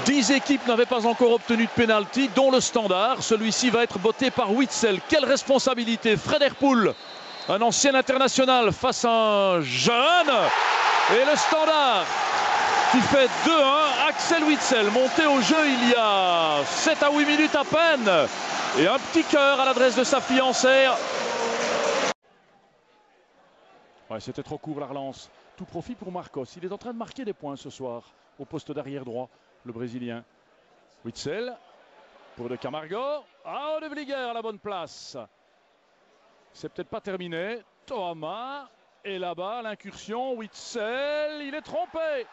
10 équipes n'avaient pas encore obtenu de pénalty, dont le Standard. Celui-ci va être botté par Witsel. Quelle responsabilité! Frederpool, un ancien international face à un jeune. Et le Standard qui fait 2-1. Axel Witsel monté au jeu il y a 7 à 8 minutes à peine. Et un petit cœur à l'adresse de sa fiancée. Ouais, c'était trop court la relance. Tout profit pour Marcos. Il est en train de marquer des points ce soir au poste d'arrière droit, le Brésilien. Witsel pour De Camargo. Ah, De Vlieger à la bonne place. C'est peut-être pas terminé. Thomas. Et là-bas, l'incursion. Witsel, il est trompé.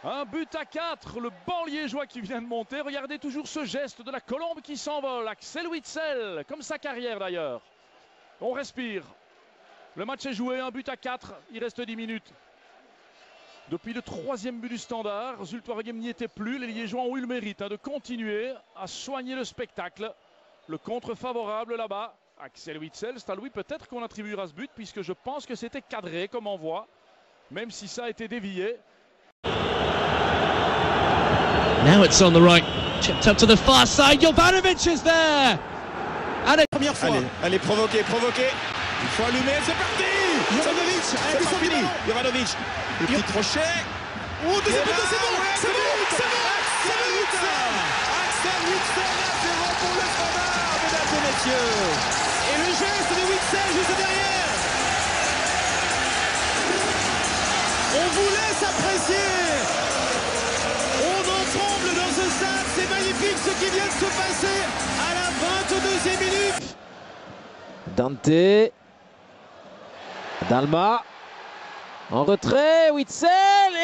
Un but à 4, le banc liégeois qui vient de monter. Regardez toujours ce geste de la colombe qui s'envole. Axel Witsel, comme sa carrière d'ailleurs. On respire. Le match est joué, un but à 4, il reste 10 minutes. Depuis le 3e but du Standard, Zultwaregem n'y était plus. Les Liégeois ont eu le mérite de continuer à soigner le spectacle. Le contre favorable là-bas. Axel Witsel, c'est à lui peut-être qu'on attribuera ce but, puisque je pense que c'était cadré comme on voit, même si ça a été dévié. Now it's on the right, chipped up to the far side. Jovanovic is there. Allez, première fois. Allez, provoquer. Il faut allumer, c'est parti. Jovanovic, c'est pas fini. Jovanovic, le petit crochet. Oh, deuxième but, c'est bon. Axel Witsel, 1-0 pour le Standard, mesdames et messieurs. Et le geste de Witsel juste derrière. On vous laisse apprécier. On en tremble dans ce stade. C'est magnifique ce qui vient de se passer à la 22e minute. Dante. Dalma. En retrait, Witsel.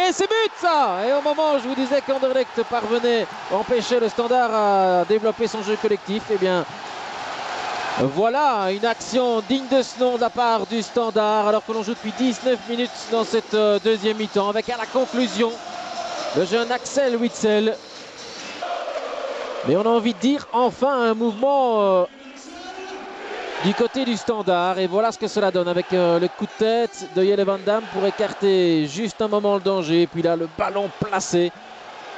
Et c'est but ça. Et au moment où je vous disais qu'Anderlecht parvenait à empêcher le Standard à développer son jeu collectif, eh bien voilà une action digne de ce nom de la part du Standard, alors que l'on joue depuis 19 minutes dans cette deuxième mi-temps, avec à la conclusion le jeune Axel Witsel. Mais on a envie de dire enfin un mouvement du côté du Standard. Et voilà ce que cela donne avec le coup de tête de Jelle Van Damme pour écarter juste un moment le danger. Et puis là, le ballon placé.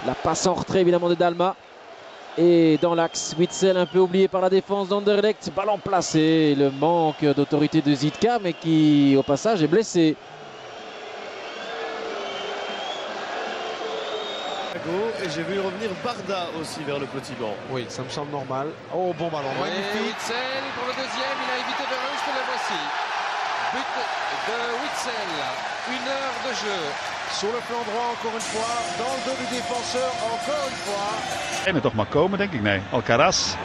La passe en retrait évidemment de Dalma. Et dans l'axe, Witsel un peu oublié par la défense d'Anderlecht. Ballon placé. Le manque d'autorité de Zitka, mais qui au passage est blessé. Et j'ai vu revenir Barda aussi vers le petit banc. Oui, ça me semble normal. Oh, bon ballon. Oui, Witsel pour le deuxième, il a évité Verhulst, le voici. But de Witsel, 1 heure de jeu. Sur le flanc droit encore une fois, dans le dos du défenseur encore une fois. En het toch maar komen, denk ik. Nee, Alcaraz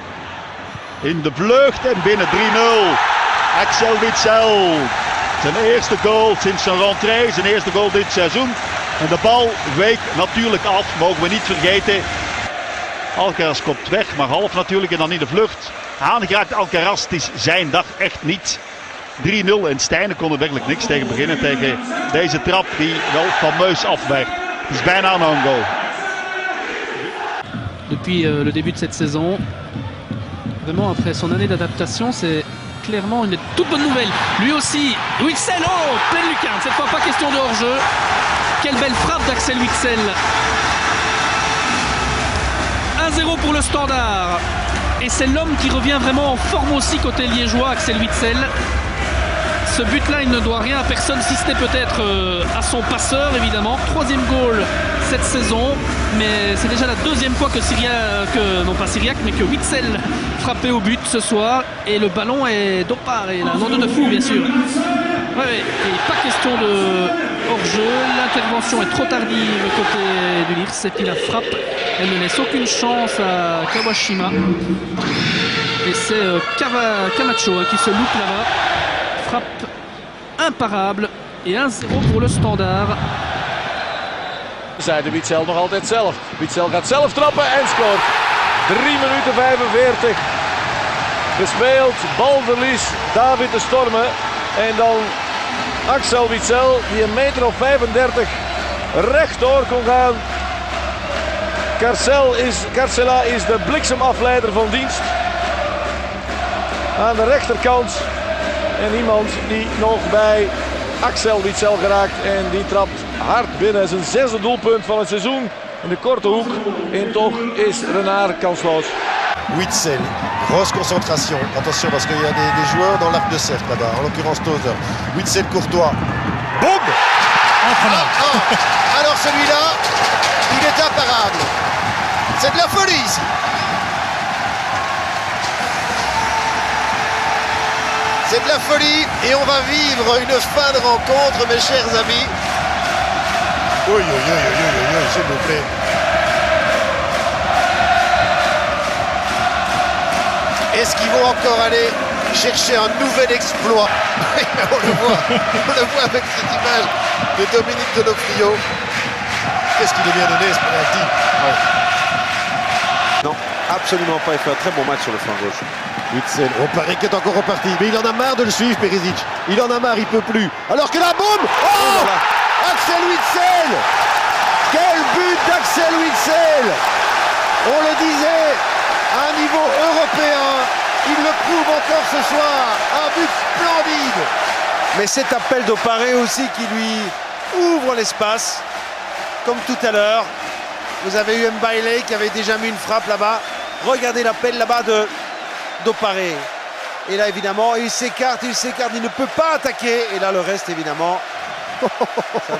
in de vlucht en binnen 3-0. Axel Witsel. Zijn eerste goal sinds zijn rentree, zijn eerste goal dit seizoen. En de bal week natuurlijk af, mogen we niet vergeten. Alcaraz komt weg, maar half natuurlijk en dan in de vlucht. Aangeraakt Alcaraz, het is zijn dag echt niet. 3-0 en Stijnen kon er werkelijk niks tegen beginnen, tegen deze trap die wel fameus afwerkt. Het is bijna een goal. Depuis le début de cette saison, vraiment après son année d'adaptation, c'est clairement une toute bonne nouvelle. Lui aussi, Witsel, oh, pleine lucarne, cette fois pas question de hors-jeu. Quelle belle frappe d'Axel Witsel. 1-0 pour le Standard. Et c'est l'homme qui revient vraiment en forme aussi côté liégeois, Axel Witsel. Ce but-là, il ne doit rien à personne, si ce n'est peut-être à son passeur, évidemment. 3e goal cette saison, mais c'est déjà la 2e fois que que Witsel frappait au but ce soir. Et le ballon est d'Opar, et là, non de fou, bien sûr. Ouais, et pas question de hors-jeu. L'intervention est trop tardive côté du Lierse, et puis la frappe, elle ne laisse aucune chance à Kawashima. Et c'est Camacho qui se loupe là-bas. Frappe imparable et 1-0 pour le Standard. Zijde Witsel nog altijd zelf. Witsel gaat zelf trappen en scoort. 3 minuten 45 gespeeld. Balverlies, David de Stormen. En dan Axel Witsel die 1,35 meter rechtdoor kon gaan. Carcela is de bliksemafleider van dienst. Aan de rechterkant. En iemand die nog bij Axel Witsel geraakt en die trapt hard binnen. Zijn 6e doelpunt van het seizoen. in de korte hoek. En toch is Renard kansloos. Witsel, grosse concentration. Attention parce qu'il y a des joueurs dans l'arc de cercle là-bas, en l'occurrence Tozer. Witsel, Courtois. Boum! Alors celui-là, il est imparable. C'est de la folie ici. C'est de la folie et on va vivre une fin de rencontre, mes chers amis. Oui, s'il vous plaît. Est-ce qu'ils vont encore aller chercher un nouvel exploit? On le voit avec cette image de Dominique Donofrio. Qu'est-ce qu'il est bien donné ce penalty? Non, absolument pas. Il fait un très bon match sur le flanc gauche. Witsel, Paris qui est encore reparti. Mais il en a marre de le suivre, Perisic. Il en a marre, il peut plus. Alors que la bombe! Oh, Axel Witsel! Quel but d'Axel Witsel! On le disait, à un niveau européen, il le prouve encore ce soir. Un but splendide. Mais cet appel d'Oparé aussi qui lui ouvre l'espace. Comme tout à l'heure, vous avez eu Mbaile qui avait déjà mis une frappe là-bas. Regardez l'appel là-bas d'Oparé. Et là, évidemment, il s'écarte, il ne peut pas attaquer. Et là, le reste, évidemment, ça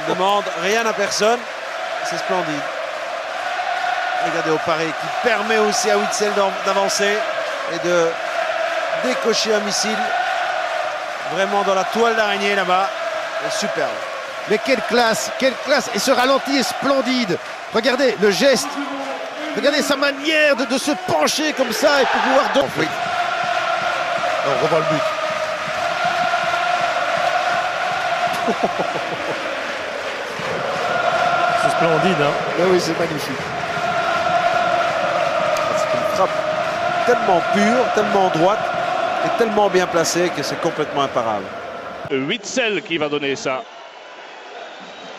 ne demande rien à personne. C'est splendide. Regardez Oparé qui permet aussi à Witsel d'avancer et de décocher un missile. Vraiment dans la toile d'araignée là-bas. Superbe. Mais quelle classe, quelle classe. Et ce ralenti est splendide. Regardez le geste. Regardez sa manière de se pencher comme ça et pour pouvoir... Oui. On revoit le but. C'est splendide, hein? Mais oui, c'est magnifique. C'est une frappe tellement pure, tellement droite et tellement bien placée que c'est complètement imparable. Witsel qui va donner ça.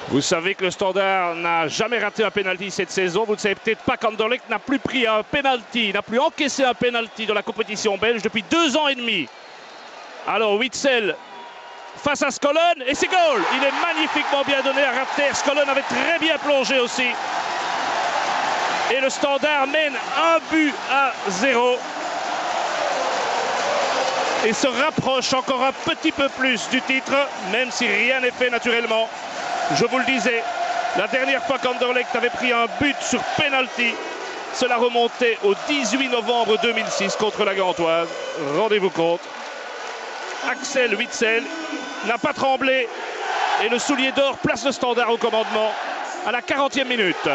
Vous savez que le Standard n'a jamais raté un pénalty cette saison. Vous ne savez peut-être pas qu'Anderlecht n'a plus pris un pénalty, n'a plus encaissé un pénalty dans la compétition belge depuis 2 ans et demi. Alors Witsel face à Skollen et c'est goal. Il est magnifiquement bien donné à Rapter. Skollen avait très bien plongé aussi. Et le Standard mène 1-0. Et se rapproche encore un petit peu plus du titre, même si rien n'est fait naturellement. Je vous le disais, la dernière fois qu'Anderlecht avait pris un but sur penalty, cela remontait au 18 novembre 2006 contre la Gantoise. Rendez-vous compte. Axel Witsel n'a pas tremblé et le soulier d'or place le Standard au commandement à la 40e minute.